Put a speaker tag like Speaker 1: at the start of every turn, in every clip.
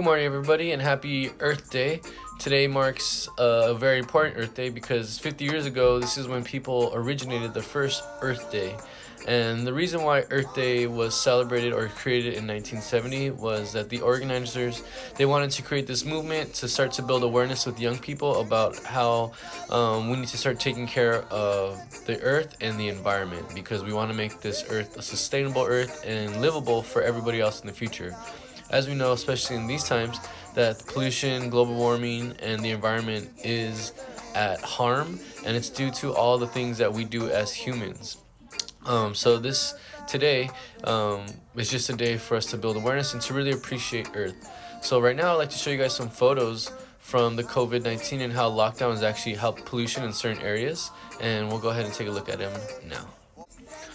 Speaker 1: Good morning, everybody, and happy Earth Day. Today marks a very important Earth Day because 50 years ago, this is when people originated the first Earth Day. And the reason why Earth Day was celebrated or created in 1970 was that the organizers, they wanted to create this movement to start to build awareness with young people about how we need to start taking care of the earth and the environment, because we want to make this earth a sustainable earth and livable for everybody else in the future. As we know, especially in these times, that pollution, global warming, and the environment is at harm, and it's due to all the things that we do as humans. So this today is just a day for us to build awareness and to really appreciate Earth. So right now, I'd like to show you guys some photos from the COVID-19 and how lockdowns actually help pollution in certain areas, and we'll go ahead and take a look at them now.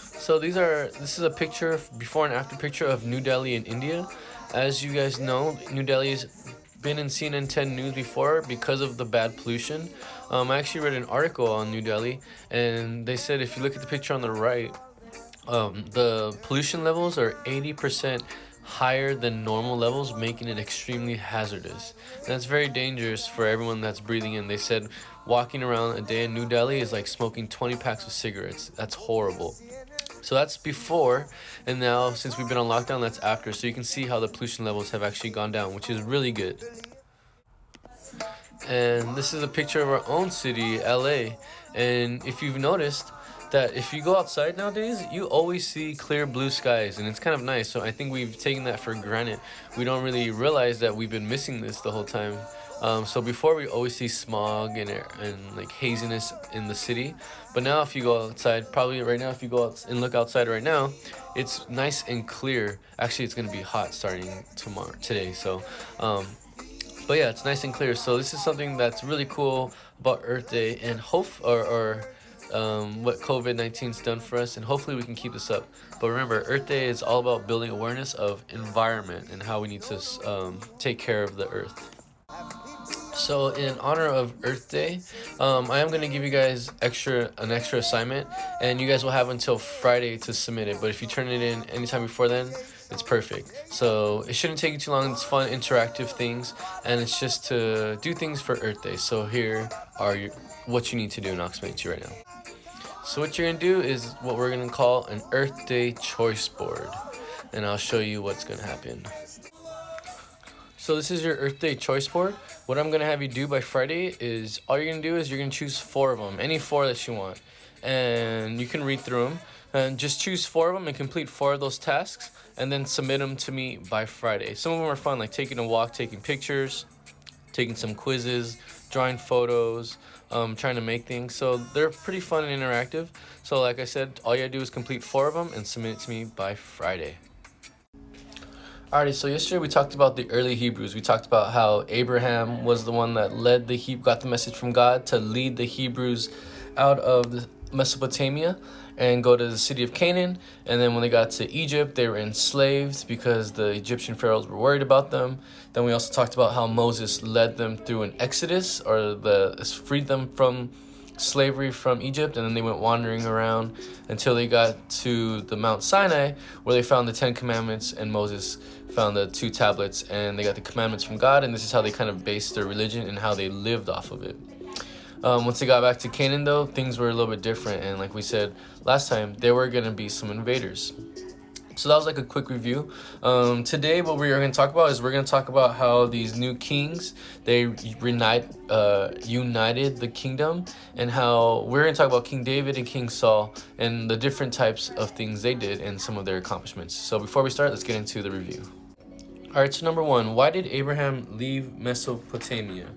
Speaker 1: So this is a picture, before and after picture of New Delhi in India. As you guys know, New Delhi has been in CNN 10 News before because of the bad pollution. I actually read an article on New Delhi, and they said if you look at the picture on the right, the pollution levels are 80% higher than normal levels, making it extremely hazardous. And that's very dangerous for everyone that's breathing in. They said walking around a day in New Delhi is like smoking 20 packs of cigarettes. That's horrible. So that's before, and now since we've been on lockdown, that's after. So you can see how the pollution levels have actually gone down, which is really good. And this is a picture of our own city, LA. And if you've noticed that if you go outside nowadays, you always see clear blue skies, and it's kind of nice. So I think we've taken that for granted. We don't really realize that we've been missing this the whole time. So before, we always see smog and like haziness in the city, but now if you go outside, probably right now if you go out and look outside right now, it's nice and clear. Actually, it's gonna be hot starting today. So but yeah, it's nice and clear. So this is something that's really cool about Earth Day, and what COVID-19's done for us, and hopefully we can keep this up. But remember, Earth Day is all about building awareness of environment and how we need to take care of the earth. So in honor of Earth Day, I am going to give you guys an extra assignment, and you guys will have until Friday to submit it. But if you turn it in anytime before then, it's perfect. So it shouldn't take you too long. It's fun, interactive things, and it's just to do things for Earth Day. So here are what you need to do, and I'll explain it to you right now. So what you're going to do is what we're going to call an Earth Day choice board, and I'll show you what's going to happen. So this is your Earth Day choice board. What I'm going to have you do by Friday is, all you're going to do is you're going to choose 4 of them, any 4 that you want. And you can read through them. And just choose 4 of them and complete 4 of those tasks, and then submit them to me by Friday. Some of them are fun, like taking a walk, taking pictures, taking some quizzes, drawing photos, trying to make things. So they're pretty fun and interactive. So like I said, all you gotta do is complete 4 of them and submit it to me by Friday. Alrighty, so yesterday we talked about the early Hebrews. We talked about how Abraham was the one that got the message from God to lead the Hebrews out of Mesopotamia and go to the city of Canaan. And then when they got to Egypt, they were enslaved because the Egyptian pharaohs were worried about them. Then we also talked about how Moses led them through an exodus, or freed them from slavery from Egypt, and then they went wandering around until they got to the Mount Sinai, where they found the 10 Commandments, and Moses found the 2 tablets, and they got the commandments from God, and this is how they kind of based their religion and how they lived off of it. Once they got back to Canaan, though, things were a little bit different, and like we said last time, there were going to be some invaders. So that was like a quick review. Today, what we're going to talk about is we're going to talk about how these new kings, they united the kingdom, and how we're going to talk about King David and King Saul and the different types of things they did and some of their accomplishments. So before we start, let's get into the review. All right, so number 1, why did Abraham leave Mesopotamia?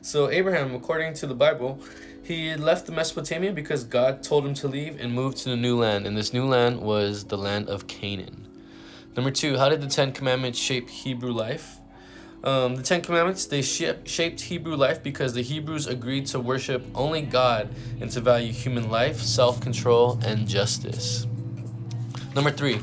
Speaker 1: So Abraham, according to the Bible, he left the Mesopotamia because God told him to leave and move to the new land, and this new land was the land of Canaan. Number 2, how did the 10 Commandments shape Hebrew life? The 10 Commandments, they shaped Hebrew life because the Hebrews agreed to worship only God and to value human life, self-control, and justice. Number 3,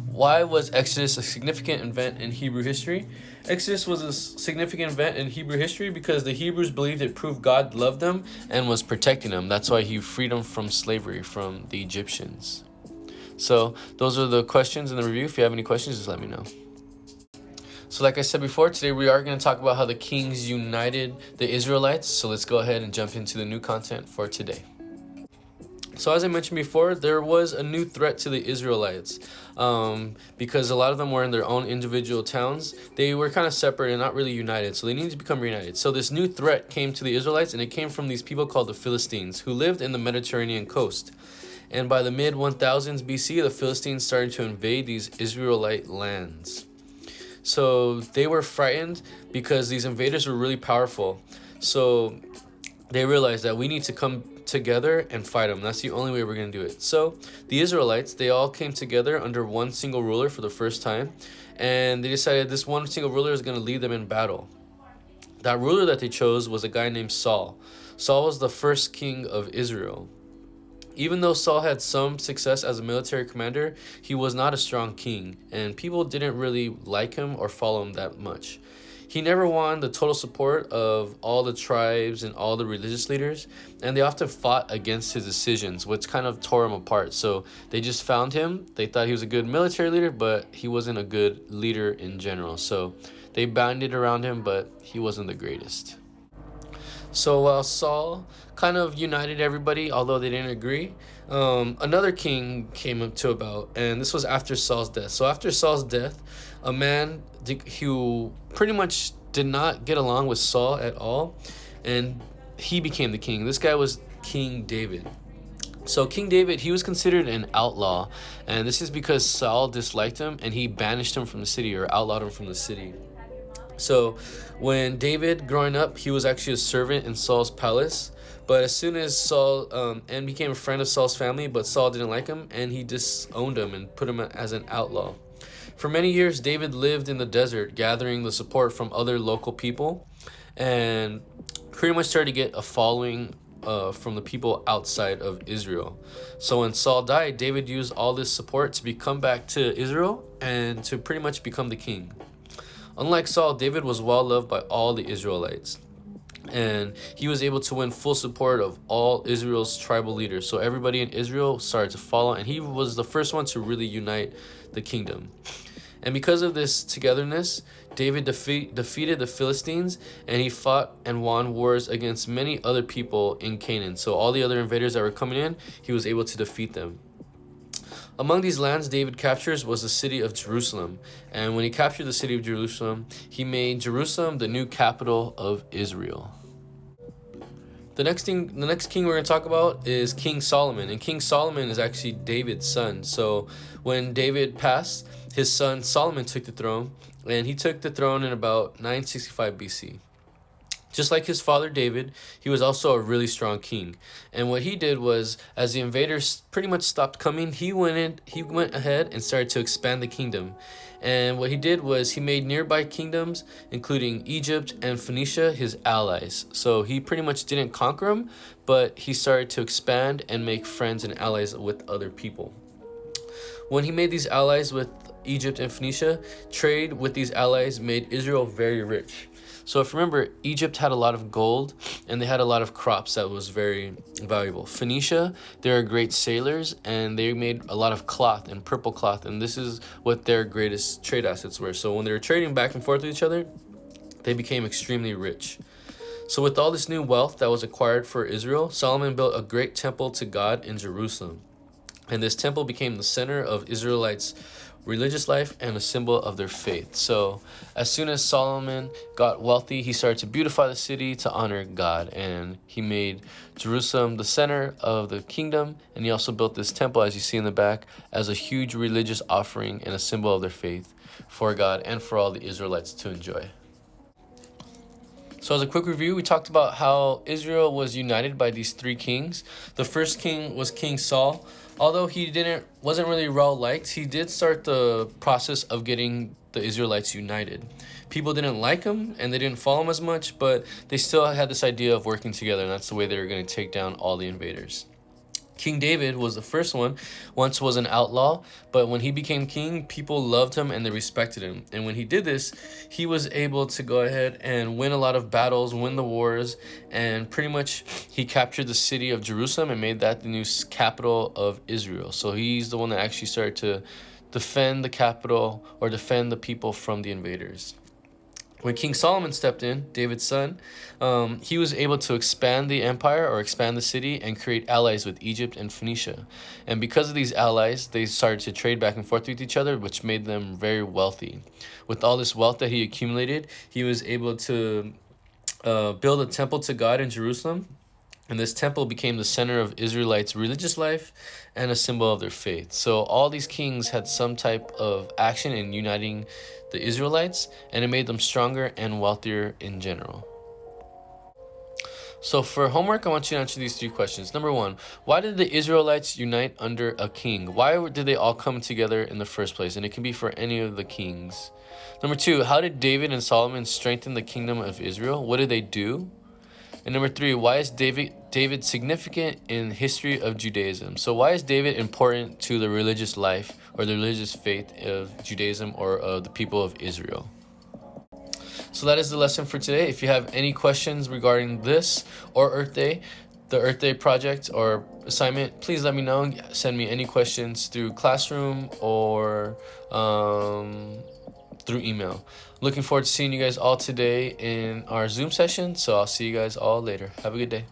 Speaker 1: why was Exodus a significant event in Hebrew history? Exodus was a significant event in Hebrew history because the Hebrews believed it proved God loved them and was protecting them. That's why he freed them from slavery from the Egyptians. So those are the questions in the review. If you have any questions, just let me know. So like I said before, today we are going to talk about how the kings united the Israelites. So let's go ahead and jump into the new content for today. So as I mentioned before, there was a new threat to the Israelites because a lot of them were in their own individual towns. They were kind of separate and not really united, so they needed to become reunited. So this new threat came to the Israelites, and it came from these people called the Philistines, who lived in the Mediterranean coast. And by the mid-1000s BC, the Philistines started to invade these Israelite lands. So they were frightened because these invaders were really powerful. So they realized that we need to come together and fight them. That's the only way we're going to do it. So the Israelites, they all came together under one single ruler for the first time. And they decided this one single ruler is going to lead them in battle. That ruler that they chose was a guy named Saul. Saul was the first king of Israel. Even though Saul had some success as a military commander, he was not a strong king, and people didn't really like him or follow him that much. He never won the total support of all the tribes and all the religious leaders, and they often fought against his decisions, which kind of tore him apart. So they just found him. They thought he was a good military leader, but he wasn't a good leader in general. So they banded around him, but he wasn't the greatest. So while Saul kind of united everybody, although they didn't agree, another king came up to about, and this was after Saul's death. So after Saul's death, a man who pretty much did not get along with Saul at all, and he became the king. This guy was King David. So King David, he was considered an outlaw, and this is because Saul disliked him, and he banished him from the city, or outlawed him from the city. So when David, growing up, he was actually a servant in Saul's palace. But as soon as Saul and became a friend of Saul's family, but Saul didn't like him, and he disowned him and put him as an outlaw. For many years, David lived in the desert, gathering the support from other local people, and pretty much started to get a following from the people outside of Israel. So when Saul died, David used all this support to come back to Israel and to pretty much become the king. Unlike Saul, David was well loved by all the Israelites, and he was able to win full support of all Israel's tribal leaders. So everybody in Israel started to follow, and he was the first one to really unite the kingdom. And because of this togetherness, David defeated the Philistines, and he fought and won wars against many other people in Canaan. So all the other invaders that were coming in, he was able to defeat them. Among these lands David captures was the city of Jerusalem. And when he captured the city of Jerusalem, he made Jerusalem the new capital of Israel. The next king we're going to talk about is King Solomon. And King Solomon is actually David's son. So when David passed, his son Solomon took the throne. And he took the throne in about 965 BC. Just like his father David, he was also a really strong king. And what he did was, as the invaders pretty much stopped coming, he went ahead and started to expand the kingdom. And what he did was he made nearby kingdoms, including Egypt and Phoenicia, his allies. So he pretty much didn't conquer them, but he started to expand and make friends and allies with other people. When he made these allies with Egypt and Phoenicia, trade with these allies made Israel very rich. So if you remember, Egypt had a lot of gold, and they had a lot of crops that was very valuable. Phoenicia, they were great sailors, and they made a lot of cloth and purple cloth, and this is what their greatest trade assets were. So when they were trading back and forth with each other, they became extremely rich. So with all this new wealth that was acquired for Israel, Solomon built a great temple to God in Jerusalem. And this temple became the center of Israelites' religious life and a symbol of their faith. So as soon as Solomon got wealthy, he started to beautify the city to honor God, and he made Jerusalem the center of the kingdom. And he also built this temple, as you see in the back, as a huge religious offering and a symbol of their faith for God and for all the Israelites to enjoy. So as a quick review, we talked about how Israel was united by these three kings. The first king was King Saul. Although he wasn't really well liked, he did start the process of getting the Israelites united. People didn't like him and they didn't follow him as much, but they still had this idea of working together, and that's the way they were going to take down all the invaders. King David was the first one. Once was an outlaw, but when he became king, people loved him and they respected him. And when he did this, he was able to go ahead and win a lot of battles, win the wars, and pretty much he captured the city of Jerusalem and made that the new capital of Israel. So he's the one that actually started defend the capital or defend the people from the invaders. When King Solomon stepped in, David's son, he was able to expand the empire or expand the city and create allies with Egypt and Phoenicia. And because of these allies, they started to trade back and forth with each other, which made them very wealthy. With all this wealth that he accumulated, he was able to build a temple to God in Jerusalem. And this temple became the center of Israelites' religious life and a symbol of their faith. So all these kings had some type of action in uniting the Israelites, and it made them stronger and wealthier in general. So for homework, I want you to answer these 3 questions. Number 1, why did the Israelites unite under a king? Why did they all come together in the first place? And it can be for any of the kings. Number 2, how did David and Solomon strengthen the kingdom of Israel? What did they do? And number 3, why is David significant in history of Judaism? So why is David important to the religious life or the religious faith of Judaism or of the people of Israel? So that is the lesson for today. If you have any questions regarding this or Earth Day, the Earth Day project or assignment, please let me know. Send me any questions through Classroom or through email. Looking forward to seeing you guys all today in our Zoom session. So I'll see you guys all later. Have a good day.